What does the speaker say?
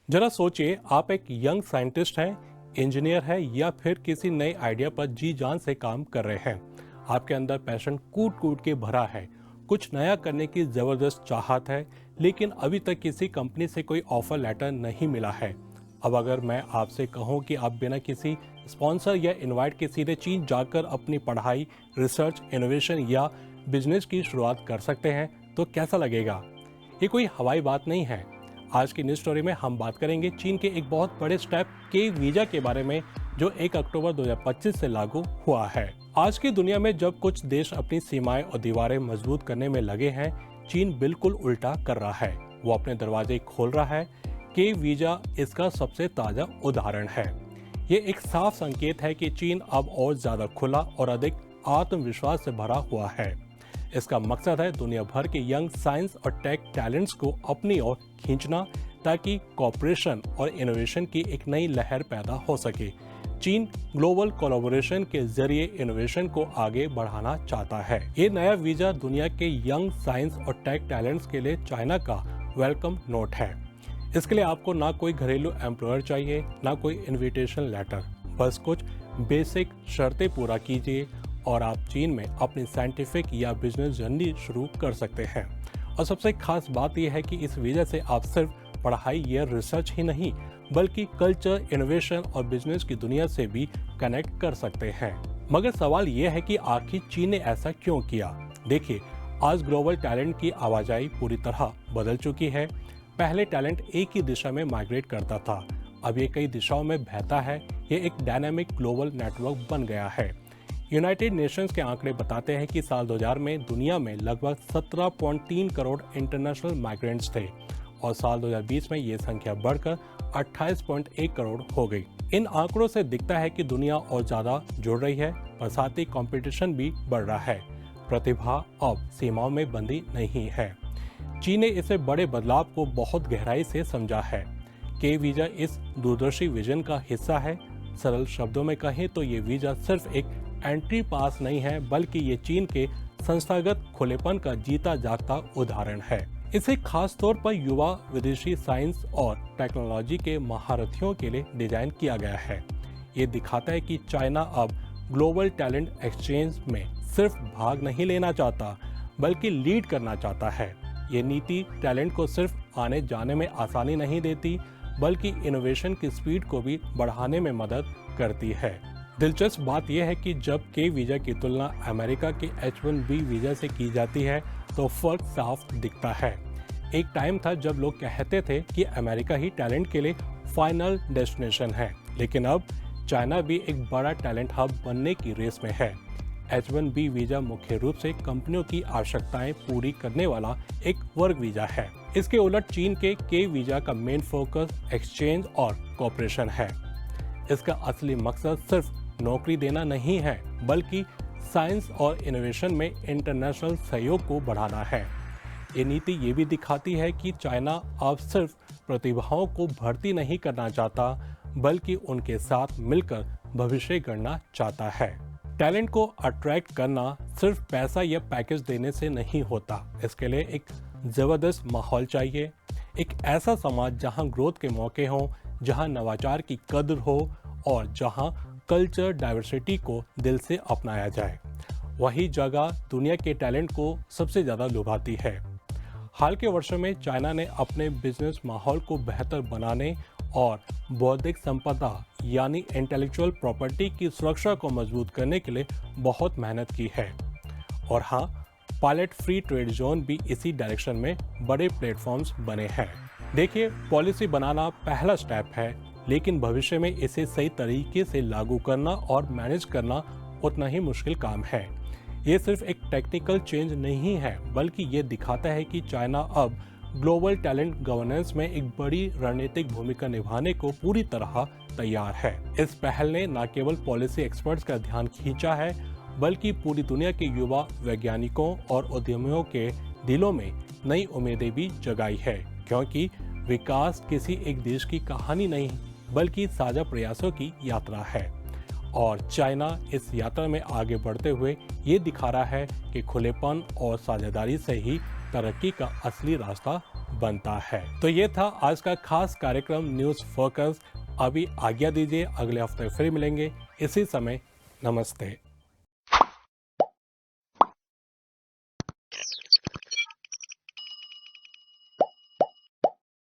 जरा सोचिए, आप एक यंग साइंटिस्ट हैं, इंजीनियर हैं या फिर किसी नए आइडिया पर जी जान से काम कर रहे हैं। आपके अंदर पैशन कूट कूट के भरा है, कुछ नया करने की जबरदस्त चाहत है, लेकिन अभी तक किसी कंपनी से कोई ऑफर लेटर नहीं मिला है। अब अगर मैं आपसे कहूं कि आप बिना किसी स्पॉन्सर या इनवाइट के सीधे चीन जाकर अपनी पढ़ाई, रिसर्च, इनोवेशन या बिजनेस की शुरुआत कर सकते हैं, तो कैसा लगेगा? ये कोई हवाई बात नहीं है। आज की न्यूज स्टोरी में हम बात करेंगे चीन के एक बहुत बड़े स्टेप के वीजा के बारे में, जो 1 अक्टूबर 2025 से लागू हुआ है। आज की दुनिया में जब कुछ देश अपनी सीमाएं और दीवारें मजबूत करने में लगे हैं, चीन बिल्कुल उल्टा कर रहा है। वो अपने दरवाजे खोल रहा है। के वीजा इसका सबसे ताजा उदाहरण है। ये एक साफ संकेत है कि चीन अब और ज्यादा खुला और अधिक आत्मविश्वास से भरा हुआ है। इसका मकसद है दुनिया भर के यंग साइंस और टेक टैलेंट्स को अपनी ओर खींचना, ताकि कॉपरेशन और इनोवेशन की एक नई लहर पैदा हो सके। चीन ग्लोबल कोलैबोरेशन के जरिए इनोवेशन को आगे बढ़ाना चाहता है। ये नया वीजा दुनिया के यंग साइंस और टेक टैलेंट्स के लिए चाइना का वेलकम नोट है। इसके लिए आपको ना कोई घरेलू एम्प्लॉयर चाहिए, ना कोई इनविटेशन लेटर। बस कुछ बेसिक शर्तें पूरा कीजिए और आप चीन में अपनी साइंटिफिक या बिजनेस जर्नी शुरू कर सकते हैं। और सबसे खास बात यह है कि इस वीजा से आप सिर्फ पढ़ाई या रिसर्च ही नहीं, बल्कि कल्चर, इनोवेशन और बिजनेस की दुनिया से भी कनेक्ट कर सकते हैं। मगर सवाल यह है कि आखिर चीन ने ऐसा क्यों किया? देखिए, आज ग्लोबल टैलेंट की आवाजाही पूरी तरह बदल चुकी है। पहले टैलेंट एक ही दिशा में माइग्रेट करता था, अब ये कई दिशाओं में बहता है। ये एक डायनामिक ग्लोबल नेटवर्क बन गया है। यूनाइटेड नेशंस के आंकड़े बताते हैं कि साल 2000 में दुनिया में लगभग 17.3 करोड़ इंटरनेशनल माइग्रेंट्स थे और साल 2020 में ये संख्या बढ़कर 28.1 करोड़ हो गई। इन आंकड़ों से दिखता है कि दुनिया और ज्यादा जुड़ रही है, और साथ ही कंपटीशन भी बढ़ रहा है। प्रतिभा अब सीमाओं में बंदी नहीं है। चीन ने इसे बड़े बदलाव को बहुत गहराई से समझा है। के वीजा इस दूरदर्शी विजन का हिस्सा है। सरल शब्दों में कहें तो ये वीजा सिर्फ एक एंट्री पास नहीं है, बल्कि ये चीन के संस्थागत खुलेपन का जीता जागता उदाहरण है। इसे खास तौर पर युवा विदेशी साइंस और टेक्नोलॉजी के महारथियों के लिए डिजाइन किया गया है। ये दिखाता है कि चाइना अब ग्लोबल टैलेंट एक्सचेंज में सिर्फ भाग नहीं लेना चाहता, बल्कि लीड करना चाहता है। ये नीति टैलेंट को सिर्फ आने जाने में आसानी नहीं देती, बल्कि इनोवेशन की स्पीड को भी बढ़ाने में मदद करती है। दिलचस्प बात यह है कि जब के वीजा की तुलना अमेरिका के H1B वीजा से की जाती है, तो फर्क साफ दिखता है। एक टाइम था जब लोग कहते थे कि अमेरिका ही टैलेंट के लिए फाइनल डेस्टिनेशन है, लेकिन अब चाइना भी एक बड़ा टैलेंट हब बनने की रेस में है। H1B वीजा मुख्य रूप से कंपनियों की आवश्यकताएं पूरी करने वाला एक वर्क वीजा है। इसके उलट चीन के वीजा का मेन फोकस एक्सचेंज और कॉपरेशन है। इसका असली मकसद सिर्फ नौकरी देना नहीं है, बल्कि साइंस और इनोवेशन में इंटरनेशनल सहयोग को बढ़ाना है। ये नीति ये भी दिखाती है कि चाइना अब सिर्फ प्रतिभाओं को भर्ती नहीं करना चाहता, बल्कि उनके साथ मिलकर भविष्य गढ़ना चाहता है। टैलेंट को अट्रैक्ट करना सिर्फ पैसा या पैकेज देने से नहीं होता। इसके लिए एक जबरदस्त माहौल चाहिए, एक ऐसा समाज जहां ग्रोथ के मौके हों, जहां नवाचार की कद्र हो और जहां कल्चर डाइवर्सिटी को दिल से अपनाया जाए। वही जगह दुनिया के टैलेंट को सबसे ज़्यादा लुभाती है। हाल के वर्षों में चाइना ने अपने बिजनेस माहौल को बेहतर बनाने और बौद्धिक संपदा यानी इंटेलेक्चुअल प्रॉपर्टी की सुरक्षा को मजबूत करने के लिए बहुत मेहनत की है। और हाँ, पायलट फ्री ट्रेड जोन भी इसी डायरेक्शन में बड़े प्लेटफॉर्म्स बने हैं। देखिए, पॉलिसी बनाना पहला स्टेप है, लेकिन भविष्य में इसे सही तरीके से लागू करना और मैनेज करना उतना ही मुश्किल काम है। ये सिर्फ एक टेक्निकल चेंज नहीं है, बल्कि ये दिखाता है कि चाइना अब ग्लोबल टैलेंट गवर्नेंस में एक बड़ी रणनीतिक भूमिका निभाने को पूरी तरह तैयार है। इस पहल ने न केवल पॉलिसी एक्सपर्ट्स का ध्यान खींचा है, बल्कि पूरी दुनिया के युवा वैज्ञानिकों और उद्यमियों के दिलों में नई उम्मीदें भी जगाई है, क्योंकि विकास किसी एक देश की कहानी नहीं, बल्कि साझा प्रयासों की यात्रा है। और चाइना इस यात्रा में आगे बढ़ते हुए ये दिखा रहा है कि खुलेपन और साझेदारी से ही तरक्की का असली रास्ता बनता है। तो ये था आज का खास कार्यक्रम न्यूज़ फोकस। अभी आज्ञा दीजिए, अगले हफ्ते फिर मिलेंगे इसी समय। नमस्ते।